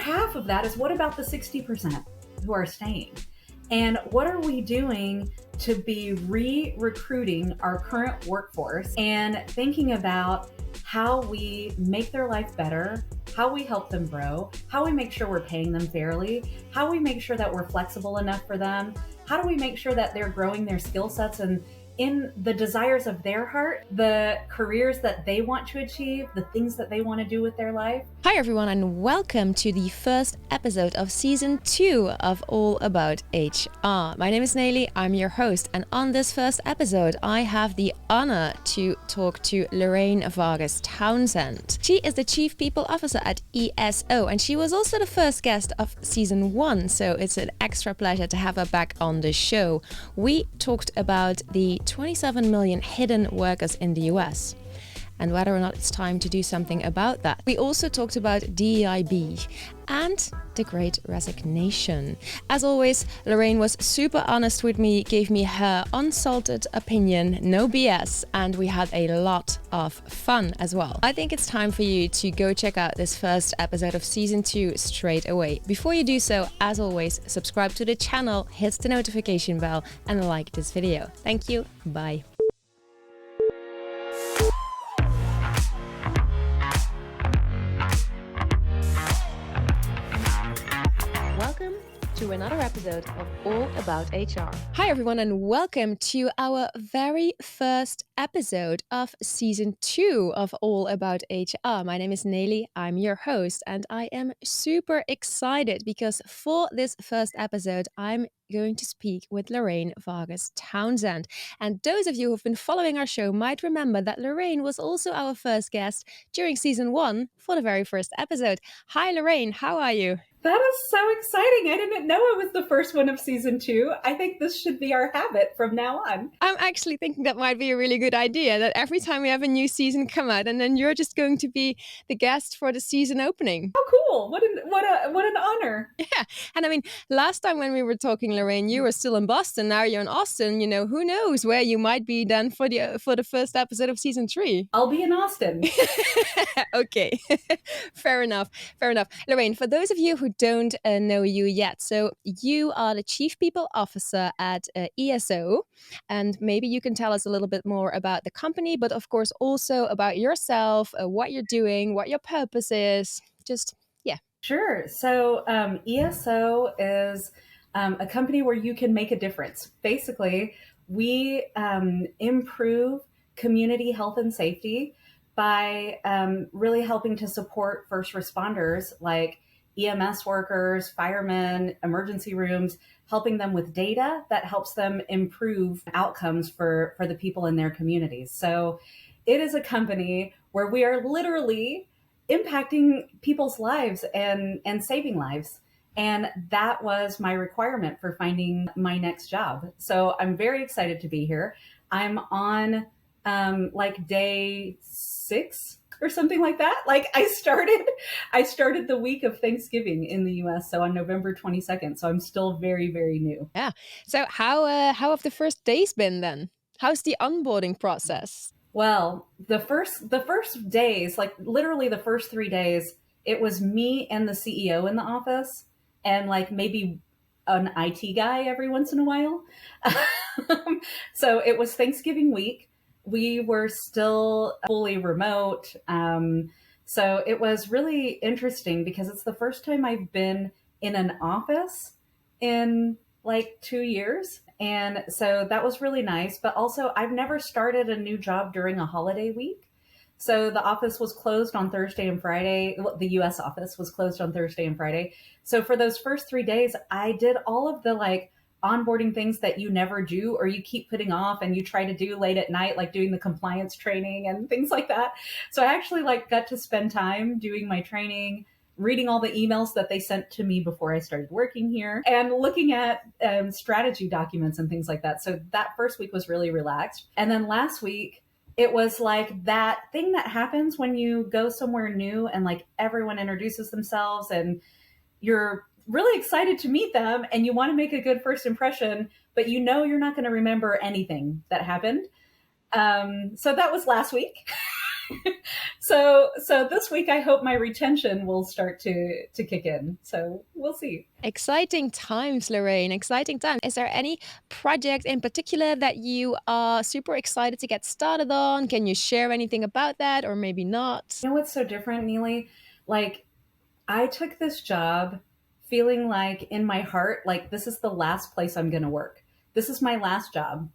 half of that is, what about the 60% who are staying? And what are we doing to be re-recruiting our current workforce and thinking about how we make their life better, how we help them grow, how we make sure we're paying them fairly, how we make sure that we're flexible enough for them, how do we make sure that they're growing their skill sets and in the desires of their heart, the careers that they want to achieve, the things that they want to do with their life. Hi everyone, and welcome to the first episode of season 2 of All About HR. My name is Nelly, I'm your host, and on this first episode I have the honor to talk to Lorraine Vargas Townsend. She is the Chief People Officer at ESO, and she was also the first guest of season 1, so it's an extra pleasure to have her back on the show. We talked about the 27 million hidden workers in the US and whether or not it's time to do something about that. We also talked about DEIB and the Great Resignation. As always, Lorraine was super honest with me, gave me her unsalted opinion, no BS, and we had a lot of fun as well. I think it's time for you to go check out this first episode of season 2 straight away. Before you do so, as always, subscribe to the channel, hit the notification bell, and like this video. Thank you, bye. Welcome to another episode of All About HR. Hi everyone, and welcome to our very first episode of season 2 of All About HR. My name is Nelly, I'm your host, and I am super excited because for this first episode I'm going to speak with Lorraine Vargas Townsend. And those of you who've been following our show might remember that Lorraine was also our first guest during season 1 for the very first episode. Hi Lorraine, how are you? That is so exciting. I didn't know it was the first one of season 2. I think this should be our habit from now on. I'm actually thinking that might be a really good idea, that every time we have a new season come out, and then you're just going to be the guest for the season opening. Oh, cool. What an honor. Yeah. And I mean, last time when we were talking, Lorraine, you were still in Boston. Now you're in Austin. You know, who knows where you might be then for the first episode of season 3. I'll be in Austin. Okay. Fair enough. Lorraine, for those of you who don't know you yet, so you are the Chief People Officer at ESO, and maybe you can tell us a little bit more about the company, but of course also about yourself, what you're doing, what your purpose is. Sure. So ESO is a company where you can make a difference. Basically, we improve community health and safety by really helping to support first responders like EMS workers, firemen, emergency rooms, helping them with data that helps them improve outcomes for the people in their communities. So it is a company where we are literally impacting people's lives and saving lives. And that was my requirement for finding my next job. So I'm very excited to be here. I'm on like day 6 or something like that. Like I started the week of Thanksgiving in the US, so on November 22nd. So I'm still very, very new. Yeah. So how have the first days been then? How's the onboarding process? Well, the first days, like literally the first 3 days, it was me and the CEO in the office and like maybe an IT guy every once in a while. So it was Thanksgiving week. We were still fully remote. So it was really interesting because it's the first time I've been in an office in like 2 years. And so that was really nice. But also, I've never started a new job during a holiday week. So the office was closed on Thursday and Friday. The US office was closed on Thursday and Friday. So for those first 3 days, I did all of the like onboarding things that you never do or you keep putting off and you try to do late at night, like doing the compliance training and things like that. So I actually like got to spend time doing my training, reading all the emails that they sent to me before I started working here, and looking at strategy documents and things like that. So that first week was really relaxed. And then last week, it was like that thing that happens when you go somewhere new and like everyone introduces themselves and you're really excited to meet them and you want to make a good first impression, but you know you're not going to remember anything that happened. So that was last week. So this week I hope my retention will start to kick in. So we'll see. Exciting times, Lorraine. Exciting times. Is there any project in particular that you are super excited to get started on? Can you share anything about that, or maybe not? You know what's so different, Neely? Like, I took this job feeling like in my heart, like this is the last place I'm going to work. This is my last job.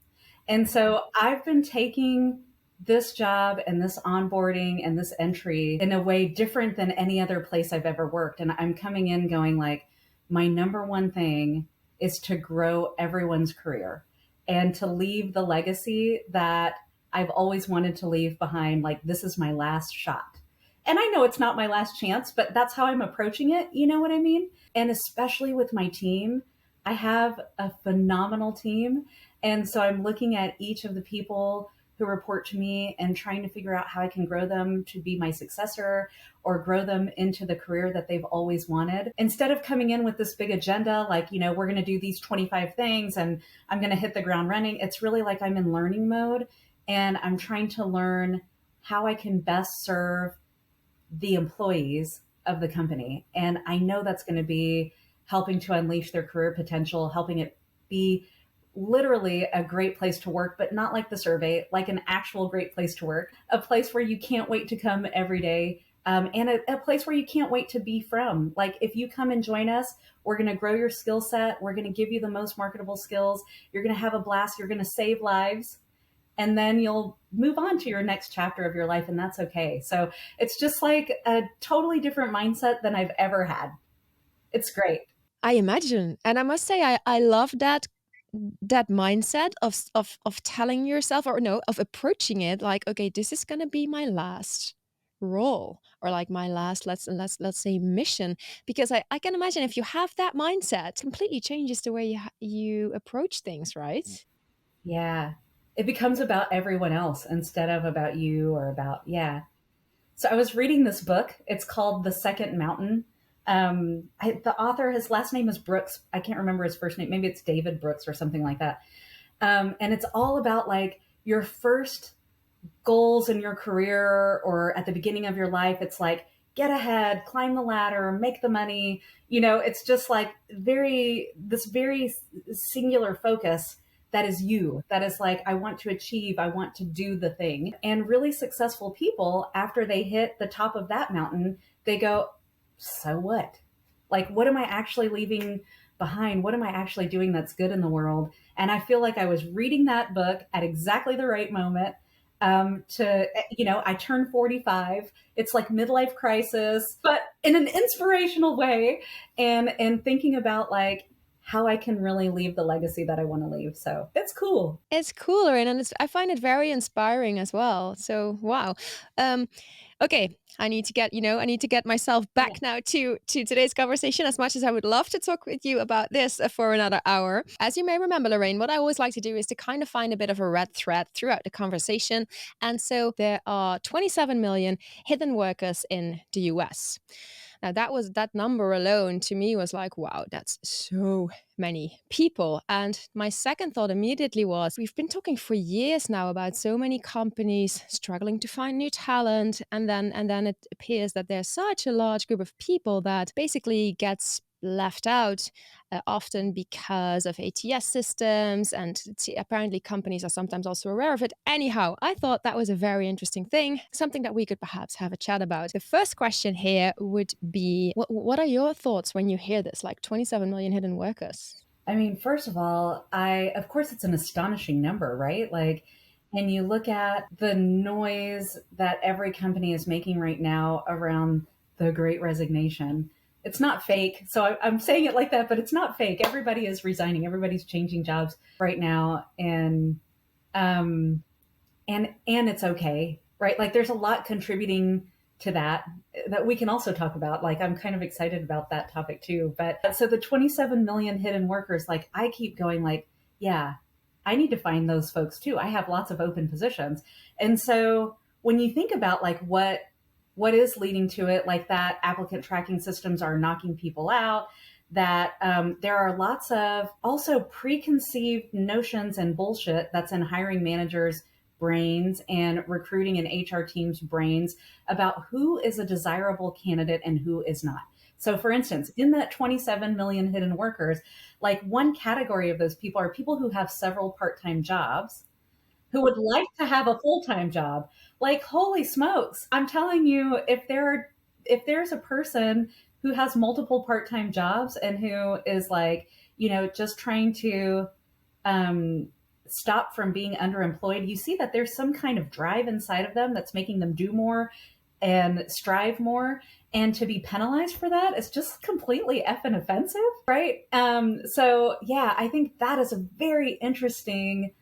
And so I've been taking this job and this onboarding and this entry in a way different than any other place I've ever worked. And I'm coming in going like, my number one thing is to grow everyone's career and to leave the legacy that I've always wanted to leave behind. Like, this is my last shot. And I know it's not my last chance, but that's how I'm approaching it. You know what I mean? And especially with my team, I have a phenomenal team. And so I'm looking at each of the people who report to me and trying to figure out how I can grow them to be my successor or grow them into the career that they've always wanted. Instead of coming in with this big agenda, like, we're going to do these 25 things and I'm going to hit the ground running, it's really like I'm in learning mode and I'm trying to learn how I can best serve the employees of the company. And I know that's going to be helping to unleash their career potential, helping it be literally a great place to work, but not like the survey, like an actual great place to work, a place where you can't wait to come every day. And a place where you can't wait to be from. Like, if you come and join us, we're going to grow your skill set. We're going to give you the most marketable skills. You're going to have a blast. You're going to save lives. And then you'll move on to your next chapter of your life, and that's okay. So it's just like a totally different mindset than I've ever had. It's great. I imagine. And I must say, I love that mindset of telling yourself, or no, of approaching it like, okay, this is gonna be my last role, or like my last, let's say, mission. Because I can imagine if you have that mindset, completely changes the way you approach things, right? Yeah. It becomes about everyone else instead of about you or about, yeah. So I was reading this book. It's called The Second Mountain. The author, his last name is Brooks. I can't remember his first name. Maybe it's David Brooks or something like that. And it's all about like your first goals in your career or at the beginning of your life. It's like, get ahead, climb the ladder, make the money. It's just like this very singular focus that is you, that is like, I want to achieve, I want to do the thing. And really successful people, after they hit the top of that mountain, they go, so what? Like, what am I actually leaving behind? What am I actually doing that's good in the world? And I feel like I was reading that book at exactly the right moment. I turned 45. It's like midlife crisis, but in an inspirational way, and thinking about like how I can really leave the legacy that I want to leave. So it's cool. It's cooler, and I find it very inspiring as well. So wow. Okay, I need to get myself back now to today's conversation. As much as I would love to talk with you about this for another hour, as you may remember, Lorraine, what I always like to do is to kind of find a bit of a red thread throughout the conversation. And so there are 27 million hidden workers in the US. Now that number alone to me was like, wow, that's so many people. And my second thought immediately was, we've been talking for years now about so many companies struggling to find new talent, and then it appears that there's such a large group of people that basically gets left out, often because of ATS systems, and apparently companies are sometimes also aware of it. Anyhow, I thought that was a very interesting thing, something that we could perhaps have a chat about. The first question here would be, what are your thoughts when you hear this, like 27 million hidden workers? I mean, first of all, of course, it's an astonishing number, right? Like, and you look at the noise that every company is making right now around the Great Resignation. It's not fake. So I'm saying it like that, but it's not fake. Everybody is resigning. Everybody's changing jobs right now. And it's okay, right? Like, there's a lot contributing to that we can also talk about. Like, I'm kind of excited about that topic too. But so the 27 million hidden workers, like, I keep going like, yeah, I need to find those folks too. I have lots of open positions. And so when you think about like what is leading to it, like that applicant tracking systems are knocking people out, that there are lots of also preconceived notions and bullshit that's in hiring managers' brains and recruiting and HR teams' brains about who is a desirable candidate and who is not. So, for instance, in that 27 million hidden workers, like one category of those people are people who have several part time jobs who would like to have a full time job. Like, holy smokes, I'm telling you, if there's a person who has multiple part time jobs and who is like, just trying to um, stop from being underemployed, you see that there's some kind of drive inside of them that's making them do more and strive more. And to be penalized for that is just completely effing offensive, right? So yeah, I think that is a very interesting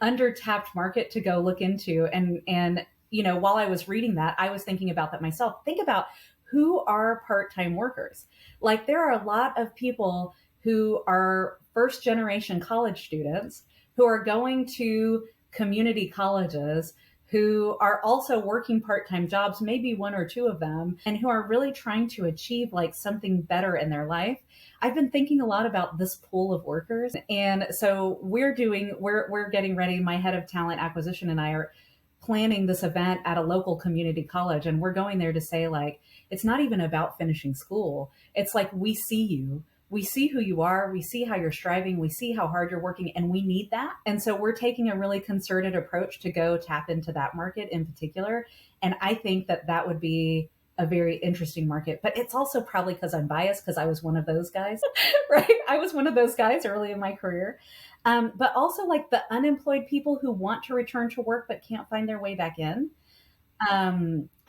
undertapped market to go look into. And while I was reading that, I was thinking about that myself. Think about who are part-time workers. Like there are a lot of people who are first generation college students who are going to community colleges, who are also working part-time jobs, maybe one or two of them, and who are really trying to achieve like something better in their life. I've been thinking a lot about this pool of workers. And so we're getting ready. My head of talent acquisition and I are planning this event at a local community college. And we're going there to say, like, it's not even about finishing school. It's like, we see you. We see who you are. We see how you're striving. We see how hard you're working, and we need that. And so we're taking a really concerted approach to go tap into that market in particular. And I think that that would be a very interesting market, but it's also probably because I'm biased because I was one of those guys, right? I was one of those guys early in my career. But also like the unemployed people who want to return to work but can't find their way back in.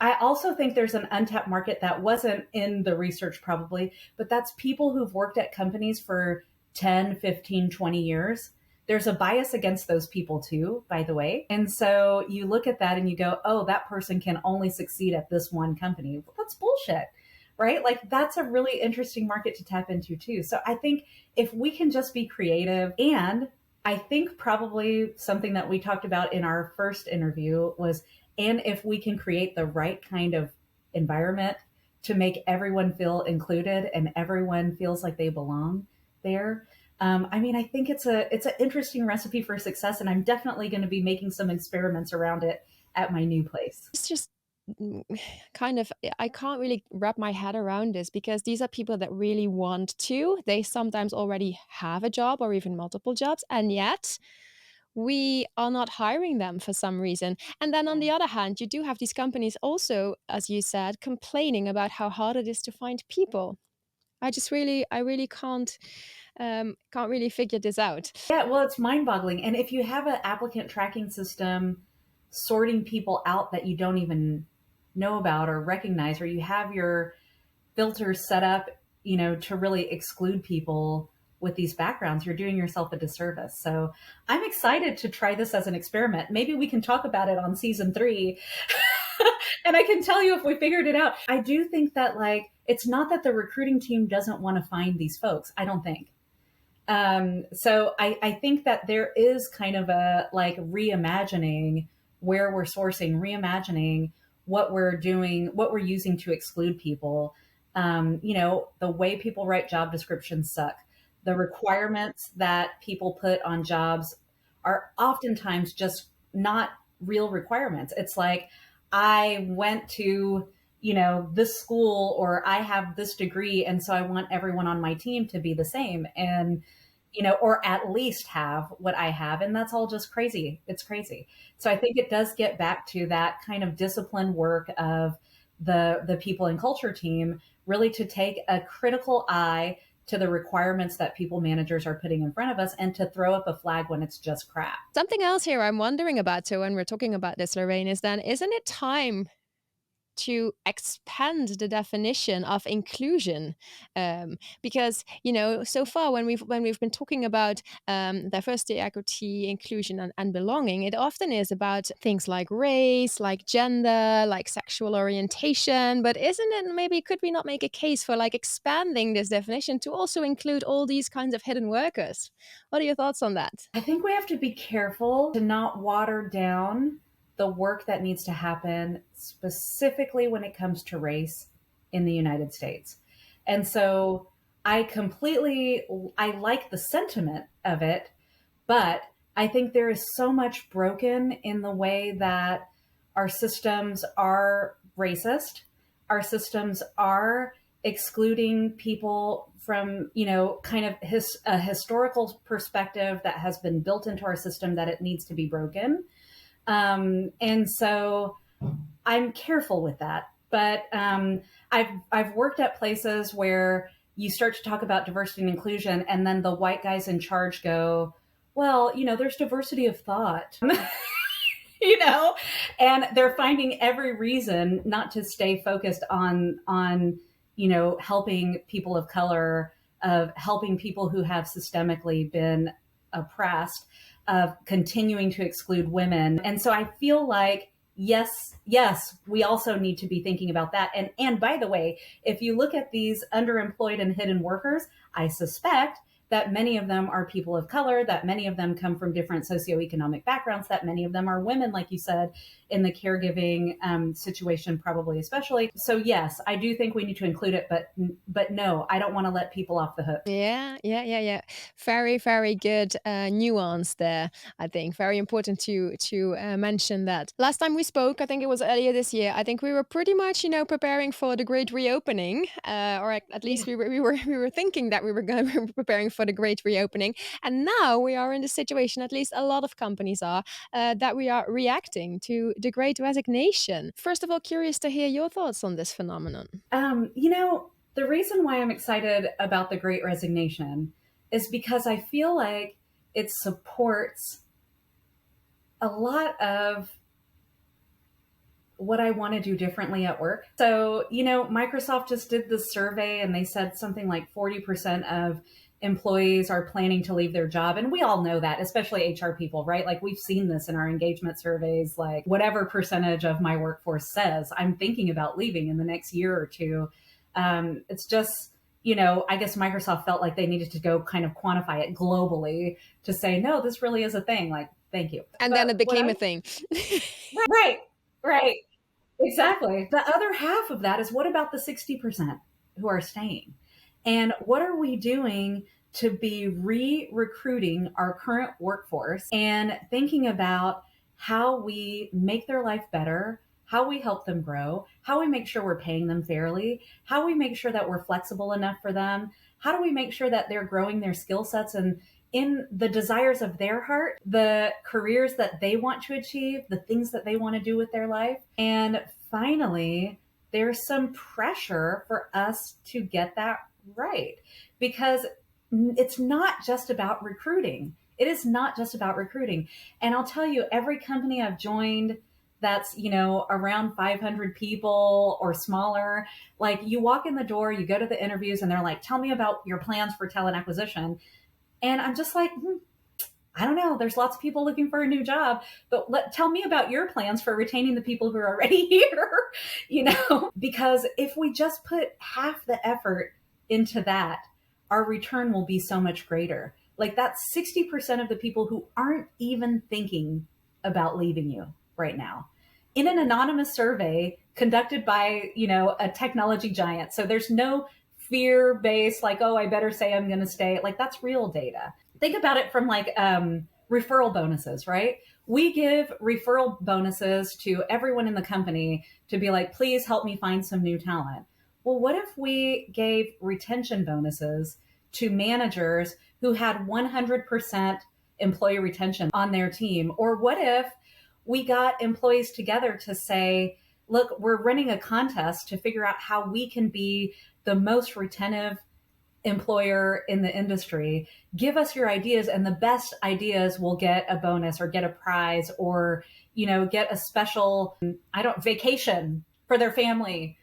I also think there's an untapped market that wasn't in the research probably, but that's people who've worked at companies for 10, 15, 20 years. There's a bias against those people too, by the way. And so you look at that and you go, oh, that person can only succeed at this one company. Well, that's bullshit, right? Like that's a really interesting market to tap into too. So I think if we can just be creative, and I think probably something that we talked about in our first interview was, and if we can create the right kind of environment to make everyone feel included and everyone feels like they belong there. I think it's an interesting recipe for success, and I'm definitely going to be making some experiments around it at my new place. It's just kind of, I can't really wrap my head around this because these are people that really want to. They sometimes already have a job or even multiple jobs, and yet we are not hiring them for some reason. And then on the other hand, you do have these companies also, as you said, complaining about how hard it is to find people. I really can't really figure this out. Yeah, well, it's mind-boggling. And if you have an applicant tracking system sorting people out that you don't even know about or recognize, or you have your filters set up, to really exclude people with these backgrounds, you're doing yourself a disservice. So I'm excited to try this as an experiment. Maybe we can talk about it on season 3 and I can tell you if we figured it out. I do think that it's not that the recruiting team doesn't want to find these folks. I don't think. So I think that there is kind of a reimagining where we're sourcing, reimagining what we're doing, what we're using to exclude people. The way people write job descriptions suck. The requirements that people put on jobs are oftentimes just not real requirements. It's like, I went to, this school, or I have this degree, and so I want everyone on my team to be the same. And or at least have what I have. And that's all just crazy. It's crazy. So I think it does get back to that kind of disciplined work of the people and culture team, really to take a critical eye to the requirements that people managers are putting in front of us, and to throw up a flag when it's just crap. Something else here I'm wondering about, so when we're talking about this, Lorraine, is then, isn't it time to expand the definition of inclusion, because so far when we've been talking about diversity, equity, inclusion, and belonging, it often is about things like race, like gender, like sexual orientation. But isn't it, maybe could we not make a case for expanding this definition to also include all these kinds of hidden workers? What are your thoughts on that? I think we have to be careful to not water down the work that needs to happen, specifically when it comes to race in the United States. And so I like the sentiment of it, but I think there is so much broken in the way that our systems are racist. Our systems are excluding people from, kind of a historical perspective that has been built into our system that it needs to be broken. And so I'm careful with that. But I've worked at places where you start to talk about diversity and inclusion, and then the white guys in charge go, well, there's diversity of thought. And they're finding every reason not to stay focused on helping people of color, of helping people who have systemically been oppressed, of continuing to exclude women. And so I feel like, yes, we also need to be thinking about that. And by the way, if you look at these underemployed and hidden workers, I suspect that many of them are people of color, that many of them come from different socioeconomic backgrounds, that many of them are women, like you said, in the caregiving situation, probably especially. So yes, I do think we need to include it, but no, I don't want to let people off the hook. Yeah. Very, very good nuance there. I think very important to mention that. Last time we spoke, I think it was earlier this year. I think we were pretty much, preparing for the great reopening, or at least we were thinking that we were going to be preparing for the great reopening. And now we are in the situation, at least a lot of companies are, that we are reacting to the great resignation. First of all, curious to hear your thoughts on this phenomenon. The reason why I'm excited about the Great Resignation is because I feel like it supports a lot of what I want to do differently at work. So, Microsoft just did this survey and they said something like 40% of employees are planning to leave their job. And we all know that, especially HR people, right? Like we've seen this in our engagement surveys, like whatever percentage of my workforce says, I'm thinking about leaving in the next year or two. It's just, I guess Microsoft felt like they needed to go kind of quantify it globally to say, no, this really is a thing. Like, thank you. And then it became a thing. Right. Exactly. The other half of that is, what about the 60% who are staying? And what are we doing to be re-recruiting our current workforce and thinking about how we make their life better, how we help them grow, how we make sure we're paying them fairly, how we make sure that we're flexible enough for them, how do we make sure that they're growing their skill sets and in the desires of their heart, the careers that they want to achieve, the things that they want to do with their life. And finally, there's some pressure for us to get that right, because it's not just about recruiting. It is not just about recruiting. And I'll tell you, every company I've joined that's, around 500 people or smaller, like you walk in the door, you go to the interviews and they're like, tell me about your plans for talent acquisition. And I'm just like, I don't know. There's lots of people looking for a new job, but tell me about your plans for retaining the people who are already here, because if we just put half the effort into that, our return will be so much greater. Like that's 60% of the people who aren't even thinking about leaving you right now in an anonymous survey conducted by, a technology giant. So there's no fear-based, like, oh, I better say I'm going to stay. Like that's real data. Think about it from like referral bonuses, right? We give referral bonuses to everyone in the company to be like, please help me find some new talent. Well, what if we gave retention bonuses to managers who had 100% employee retention on their team? Or what if we got employees together to say, look, we're running a contest to figure out how we can be the most retentive employer in the industry. Give us your ideas, and the best ideas will get a bonus or get a prize or, get a special, vacation for their family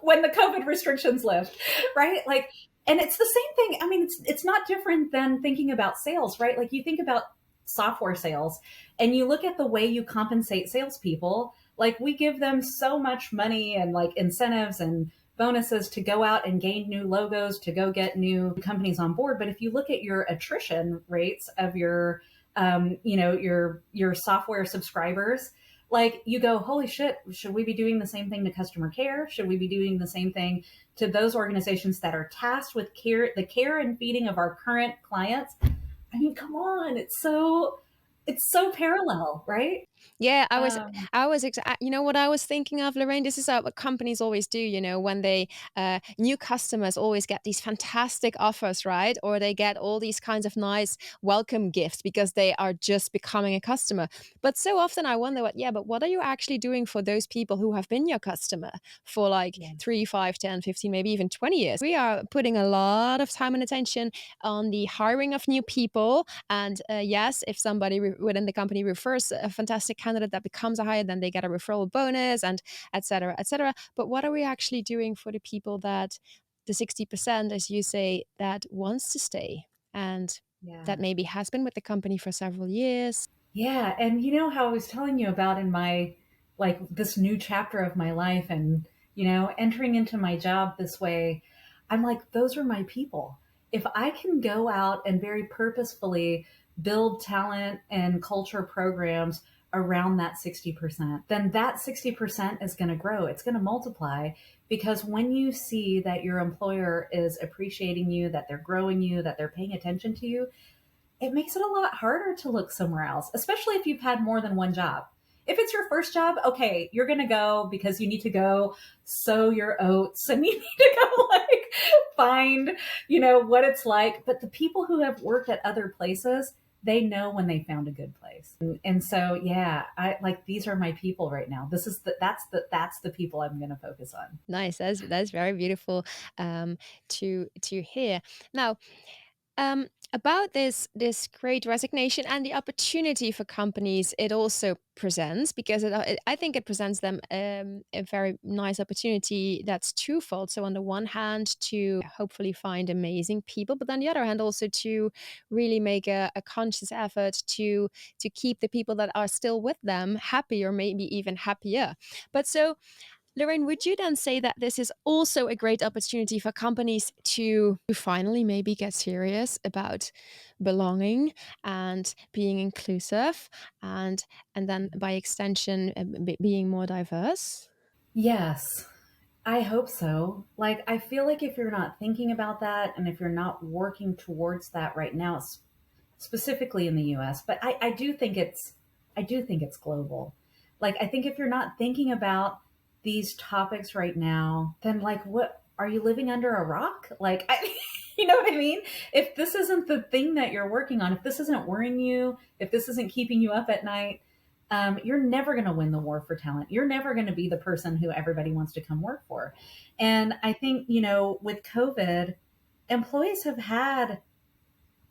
when the COVID restrictions lift, right? Like, and it's the same thing. I mean, it's not different than thinking about sales, right? Like you think about software sales and you look at the way you compensate salespeople, like we give them so much money and like incentives and bonuses to go out and gain new logos, to go get new companies on board. But if you look at your attrition rates of your, your software subscribers, like you go, holy shit, should we be doing the same thing to customer care? Should we be doing the same thing to those organizations that are tasked with the care and feeding of our current clients? I mean, come on, it's so parallel, right? Yeah, Um, you know what I was thinking of, Lorraine? This is what companies always do, you know, when new customers always get these fantastic offers, right? Or they get all these kinds of nice welcome gifts because they are just becoming a customer. But so often I wonder but what are you actually doing for those people who have been your customer for like yeah, 3, 5, 10, 15, maybe even 20 years? We are putting a lot of time and attention on the hiring of new people. And yes, if somebody within the company refers a fantastic candidate that becomes a hire, then they get a referral bonus and et cetera, et cetera. But what are we actually doing for the people that the 60%, as you say, that wants to stay and that yeah. maybe has been with the company for several years? Yeah, and you know how I was telling you about in my like this new chapter of my life and entering into my job this way, I'm like those are my people. If I can go out and very purposefully build talent and culture programs around that 60%, then that 60% is going to grow. It's going to multiply because when you see that your employer is appreciating you, that they're growing you, that they're paying attention to you, it makes it a lot harder to look somewhere else, especially if you've had more than one job. If it's your first job, okay, you're going to go because you need to go sow your oats and you need to go like find, what it's like. But the people who have worked at other places, they know when they found a good place. And so, yeah, I like these are my people right now. That's the people I'm going to focus on. Nice. That's very beautiful to hear. Now, about this great resignation and the opportunity for companies it also presents, because I think it presents them a very nice opportunity that's twofold. So on the one hand, to hopefully find amazing people, but on the other hand, also to really make a conscious effort to keep the people that are still with them happy or maybe even happier. But so Lorraine, would you then say that this is also a great opportunity for companies to finally maybe get serious about belonging and being inclusive and then by extension being more diverse? Yes, I hope so. Like, I feel like if you're not thinking about that and if you're not working towards that right now, specifically in the US, but I do think it's global. Like, I think if you're not thinking about these topics right now, then like, what are you living under a rock? Like, you know what I mean? If this isn't the thing that you're working on, if this isn't worrying you, if this isn't keeping you up at night, you're never going to win the war for talent. You're never going to be the person who everybody wants to come work for. And I think, with COVID, employees have had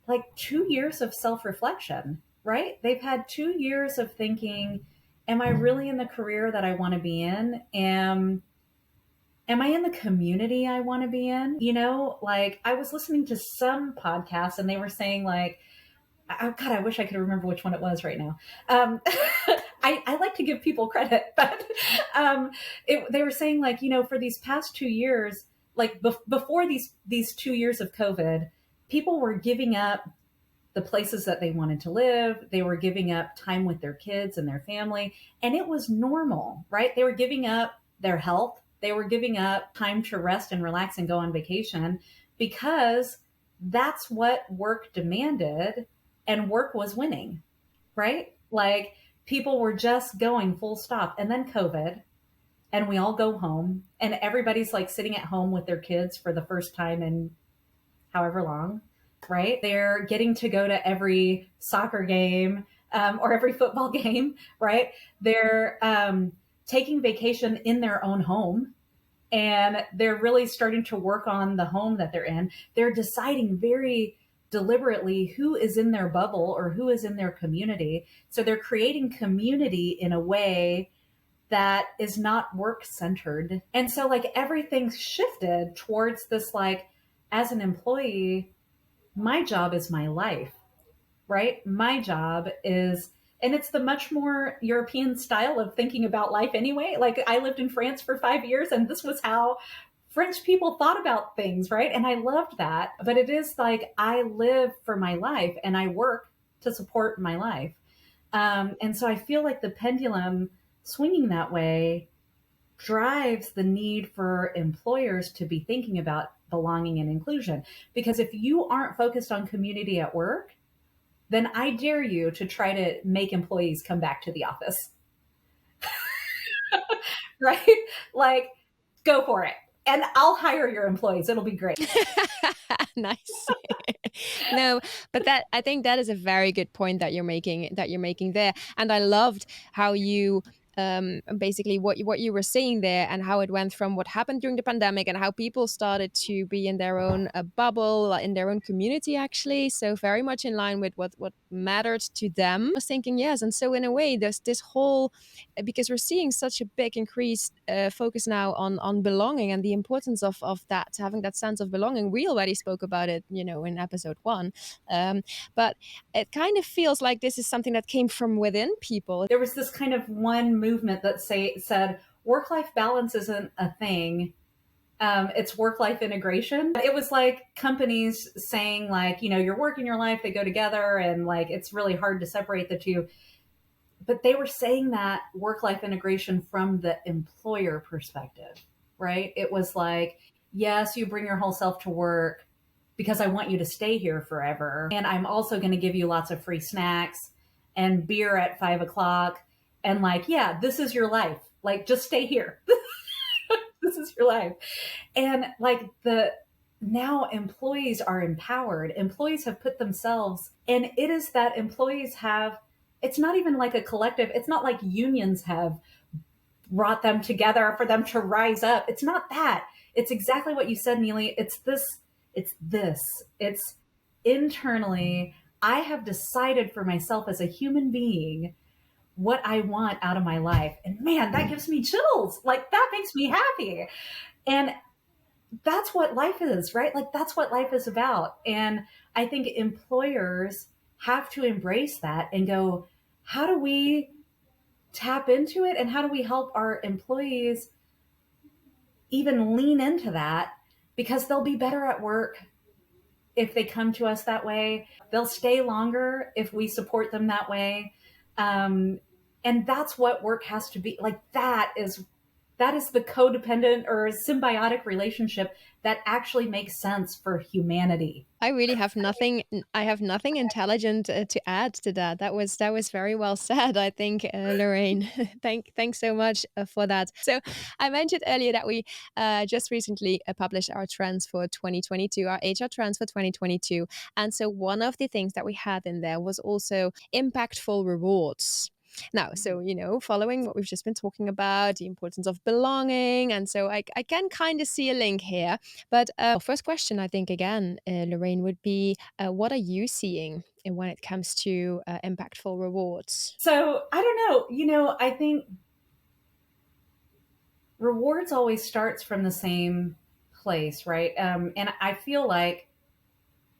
like 2 years of self reflection, right? They've had 2 years of thinking, am I really in the career that I want to be in? Am I in the community I want to be in? Like I was listening to some podcasts and they were saying like, oh God, I wish I could remember which one it was right now. I like to give people credit, but they were saying like, for these past 2 years, like before these 2 years of COVID, people were giving up the places that they wanted to live. They were giving up time with their kids and their family. And it was normal, right? They were giving up their health. They were giving up time to rest and relax and go on vacation because that's what work demanded and work was winning, right? Like people were just going full stop. And then COVID, and we all go home, and everybody's like sitting at home with their kids for the first time in however long, right? They're getting to go to every soccer game or every football game, right? They're taking vacation in their own home and they're really starting to work on the home that they're in. They're deciding very deliberately who is in their bubble or who is in their community. So they're creating community in a way that is not work centered. And so like everything's shifted towards this like as an employee, my job is my life, right? My job is and it's the much more European style of thinking about life anyway. Like I lived in France for 5 years and this was how French people thought about things, right? And I loved that. But it is like I live for my life and I work to support my life. And so I feel like the pendulum swinging that way drives the need for employers to be thinking about belonging and inclusion. Because if you aren't focused on community at work, then I dare you to try to make employees come back to the office. Right? Like, go for it. And I'll hire your employees. It'll be great. Nice. No, but that, I think that is a very good point that you're making there. And I loved how you basically what you were saying there, and how it went from what happened during the pandemic and how people started to be in their own bubble, in their own community, actually. So very much in line with what mattered to them. I was thinking, yes. And so in a way, there's this whole, because we're seeing such a big increased focus now on belonging and the importance of that, having that sense of belonging. We already spoke about it, in episode 1. But it kind of feels like this is something that came from within people. There was this kind of one movement that said work-life balance isn't a thing. It's work-life integration. It was like companies saying, like, your work and your life, they go together, and like it's really hard to separate the two. But they were saying that work-life integration from the employer perspective, right? It was like, yes, you bring your whole self to work because I want you to stay here forever. And I'm also going to give you lots of free snacks and beer at 5:00. And like, yeah, this is your life. Like, just stay here. This is your life. And like now employees are empowered. Employees have put themselves, and it is that employees have, it's not even like a collective. It's not like unions have brought them together for them to rise up. It's not that. It's exactly what you said, Neely. It's internally, I have decided for myself as a human being what I want out of my life. And man, that gives me chills. Like, that makes me happy. And that's what life is, right? Like, that's what life is about. And I think employers have to embrace that and go, how do we tap into it? And how do we help our employees even lean into that? Because they'll be better at work if they come to us that way. They'll stay longer if we support them that way. And that's what work has to be. Like, that is the codependent or symbiotic relationship that actually makes sense for humanity. I really have nothing. I have nothing intelligent to add to that. That was very well said, I think, Lorraine. Thanks so much for that. So, I mentioned earlier that we just recently published our trends for 2022, our HR trends for 2022, and so one of the things that we had in there was also impactful rewards. Now, so, following what we've just been talking about, the importance of belonging. And so I can kind of see a link here. But first question, I think, again, Lorraine, would be, what are you seeing when it comes to impactful rewards? So I don't know. I think rewards always starts from the same place, right? And I feel like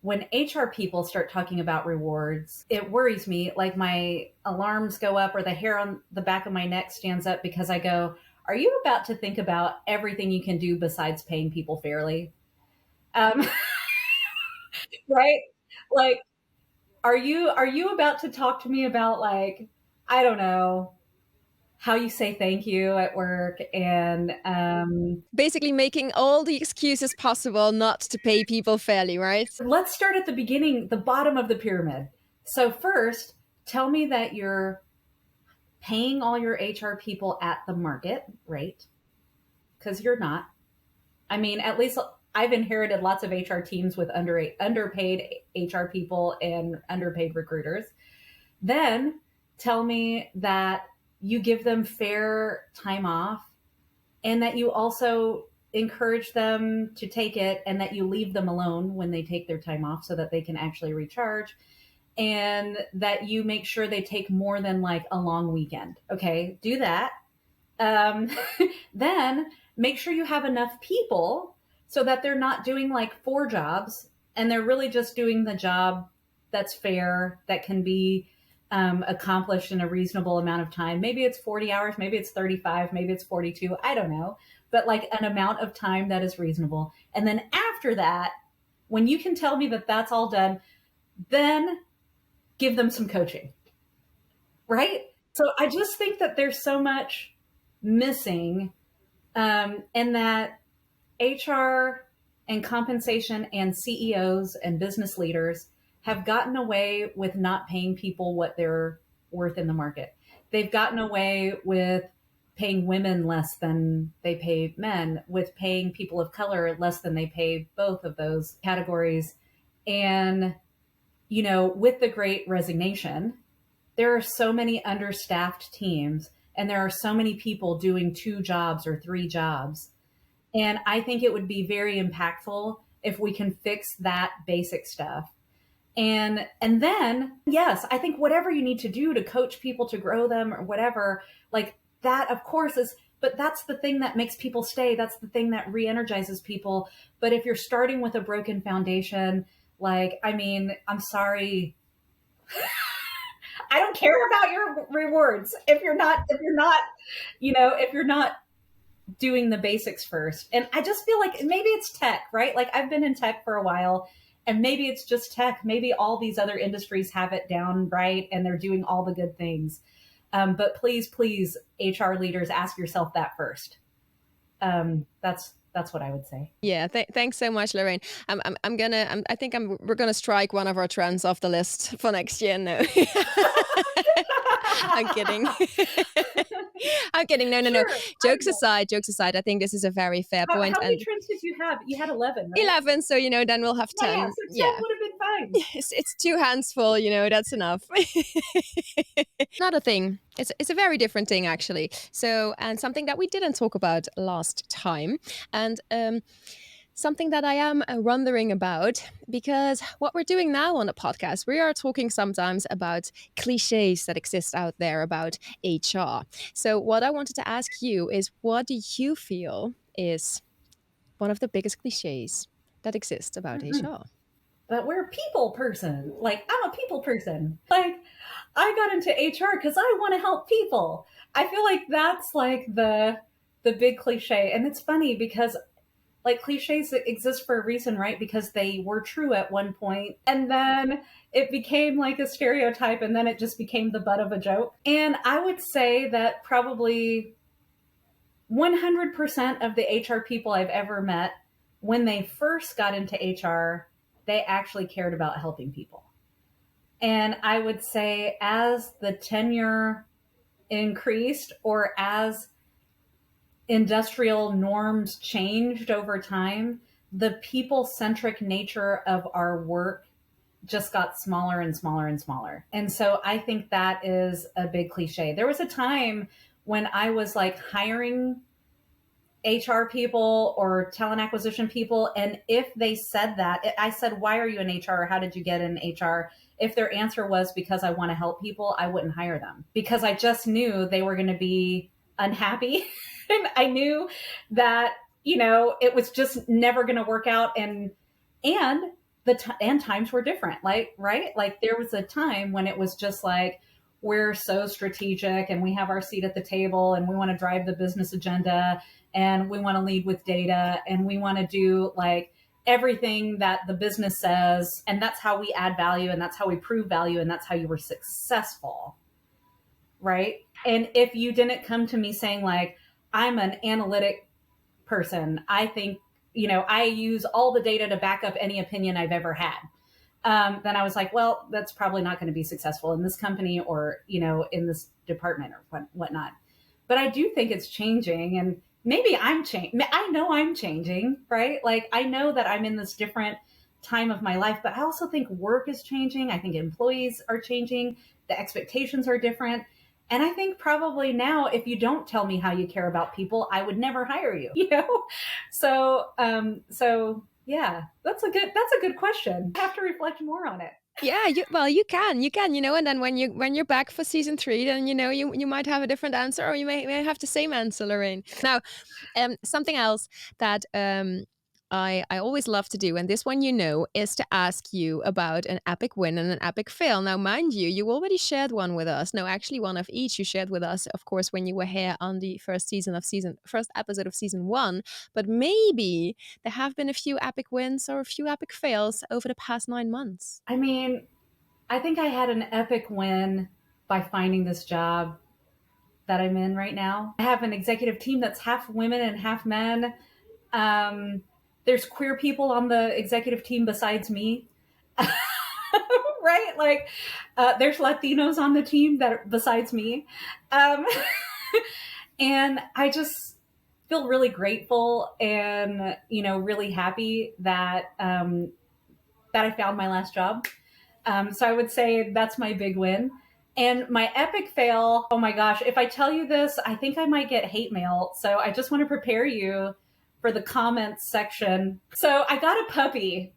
when HR people start talking about rewards, it worries me. Like, my alarms go up or the hair on the back of my neck stands up, because I go, are you about to think about everything you can do besides paying people fairly? Right? Like, are you about to talk to me about, like, I don't know, how you say thank you at work, and basically making all the excuses possible not to pay people fairly, right? Let's start at the beginning, the bottom of the pyramid. So first, tell me that you're paying all your HR people at the market rate, because you're not. I mean, at least I've inherited lots of HR teams with underpaid HR people and underpaid recruiters. Then tell me that you give them fair time off, and that you also encourage them to take it, and that you leave them alone when they take their time off so that they can actually recharge, and that you make sure they take more than like a long weekend. Okay, do that. Then make sure you have enough people so that they're not doing like 4 jobs, and they're really just doing the job that's fair, that can be accomplished in a reasonable amount of time. Maybe it's 40 hours, maybe it's 35, maybe it's 42. I don't know. But like an amount of time that is reasonable. And then after that, when you can tell me that that's all done, then give them some coaching. Right? So I just think that there's so much missing, and that HR and compensation and CEOs and business leaders have gotten away with not paying people what they're worth in the market. They've gotten away with paying women less than they pay men, with paying people of color less than they pay both of those categories. And, with the great resignation, there are so many understaffed teams and there are so many people doing 2 jobs or 3 jobs. And I think it would be very impactful if we can fix that basic stuff. And then, yes, I think whatever you need to do to coach people to grow them or whatever, like that, of course, but that's the thing that makes people stay. That's the thing that re-energizes people. But if you're starting with a broken foundation, I'm sorry. I don't care about your rewards if you're not doing the basics first. And I just feel like maybe it's tech, right? Like I've been in tech for a while and maybe it's just tech. Maybe all these other industries have it down right and they're doing all the good things. But please, HR leaders, ask yourself that first. That's what I would say. Yeah, thanks so much, Lorraine. We're gonna strike one of our trends off the list for next year. No, I'm kidding. I'm kidding. No. Sure, Jokes aside, I think this is a very fair point. How many trends did you have? You had 11, right? 11, so then we'll have 10. Yeah, so 10 would have been fine. It's 2 hands full, that's enough. Another thing, it's a very different thing actually. So, and something that we didn't talk about last time, and something that I am wondering about, because what we're doing now on the podcast, we are talking sometimes about cliches that exist out there about HR. So what I wanted to ask you is, what do you feel is one of the biggest cliches that exist about HR? But we're a people person. Like, I'm a people person. Like, I got into HR because I want to help people. I feel like that's like the big cliche. And it's funny because like cliches exist for a reason, right? Because they were true at one point, and then it became like a stereotype, and then it just became the butt of a joke. And I would say that probably 100% of the HR people I've ever met, when they first got into HR, they actually cared about helping people. And I would say as the tenure increased, or as industrial norms changed over time, the people-centric nature of our work just got smaller and smaller and smaller. And so I think that is a big cliche. There was a time when I was like hiring HR people or talent acquisition people, and if they said that, I said, why are you in HR? How did you get in HR? If their answer was because I want to help people, I wouldn't hire them, because I just knew they were going to be unhappy. And I knew that, it was just never going to work out. And times were different. Like, right. Like there was a time when it was just like, we're so strategic and we have our seat at the table and we want to drive the business agenda and we want to lead with data and we want to do like everything that the business says. And that's how we add value and that's how we prove value and that's how you were successful. Right. And if you didn't come to me saying like, I'm an analytic person, I think, I use all the data to back up any opinion I've ever had. Then I was like, well, that's probably not going to be successful in this company or, in this department or whatnot. But I do think it's changing, and maybe I'm changing. I know I'm changing, right? Like I know that I'm in this different time of my life, but I also think work is changing. I think employees are changing. The expectations are different. And I think probably now, if you don't tell me how you care about people, I would never hire you, So yeah, that's a good question. I have to reflect more on it. Yeah, you can, and then when you're back for season 3, then you might have a different answer, or you may have the same answer, Lorraine. Now, something else that I always love to do, and this one is to ask you about an epic win and an epic fail. Now, mind you already shared one with us. No, actually one of each you shared with us, of course, when you were here on the first episode of season 1. But maybe there have been a few epic wins or a few epic fails over the past 9 months. I mean, I think I had an epic win by finding this job that I'm in right now. I have an executive team that's half women and half men. There's queer people on the executive team besides me. Right? Like, there's Latinos on the team that besides me. Um, and I just feel really grateful and, really happy that I found my last job. So I would say that's my big win. And my epic fail, oh my gosh, if I tell you this, I think I might get hate mail. So I just want to prepare you for the comments section. So I got a puppy,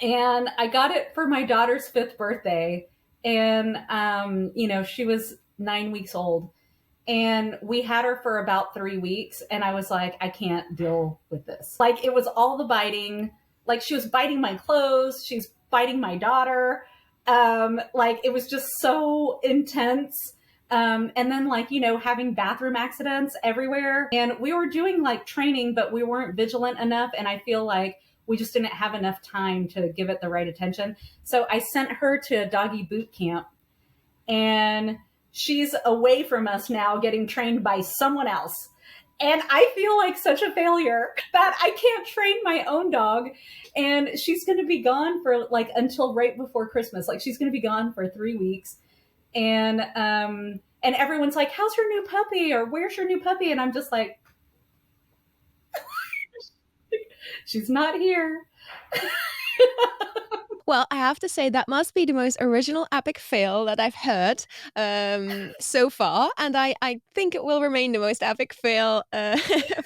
and I got it for my daughter's 5th birthday. And, she was 9 weeks old. And we had her for about 3 weeks. And I was like, I can't deal with this. Like, it was all the biting. Like, she was biting my clothes. She's biting my daughter. Like, it was just so intense. And then, like, having bathroom accidents everywhere. And we were doing like training, but we weren't vigilant enough. And I feel like we just didn't have enough time to give it the right attention. So I sent her to a doggy boot camp, and she's away from us now getting trained by someone else. And I feel like such a failure that I can't train my own dog. And she's going to be gone for like until right before Christmas. Like, she's going to be gone for 3 weeks. And everyone's like, how's your new puppy? Or where's your new puppy? And I'm just like, she's not here. Well, I have to say that must be the most original epic fail that I've heard so far, and I think it will remain the most epic fail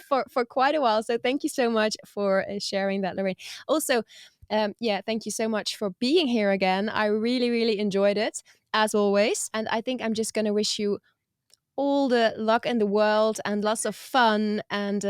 for quite a while. So thank you so much for sharing that, Lorraine. Also, yeah, thank you so much for being here again. I really, really enjoyed it as always, and I think I'm just going to wish you all the luck in the world and lots of fun and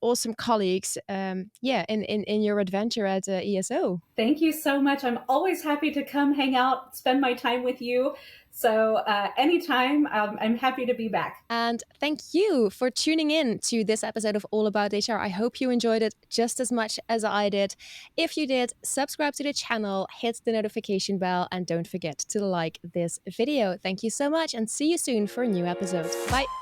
awesome colleagues yeah in your adventure at ESO. Thank you so much. I'm always happy to come hang out, spend my time with you. So anytime, I'm happy to be back. And thank you for tuning in to this episode of All About HR. I hope you enjoyed it just as much as I did. If you did, subscribe to the channel, hit the notification bell, and don't forget to like this video. Thank you so much, and see you soon for a new episode. Bye.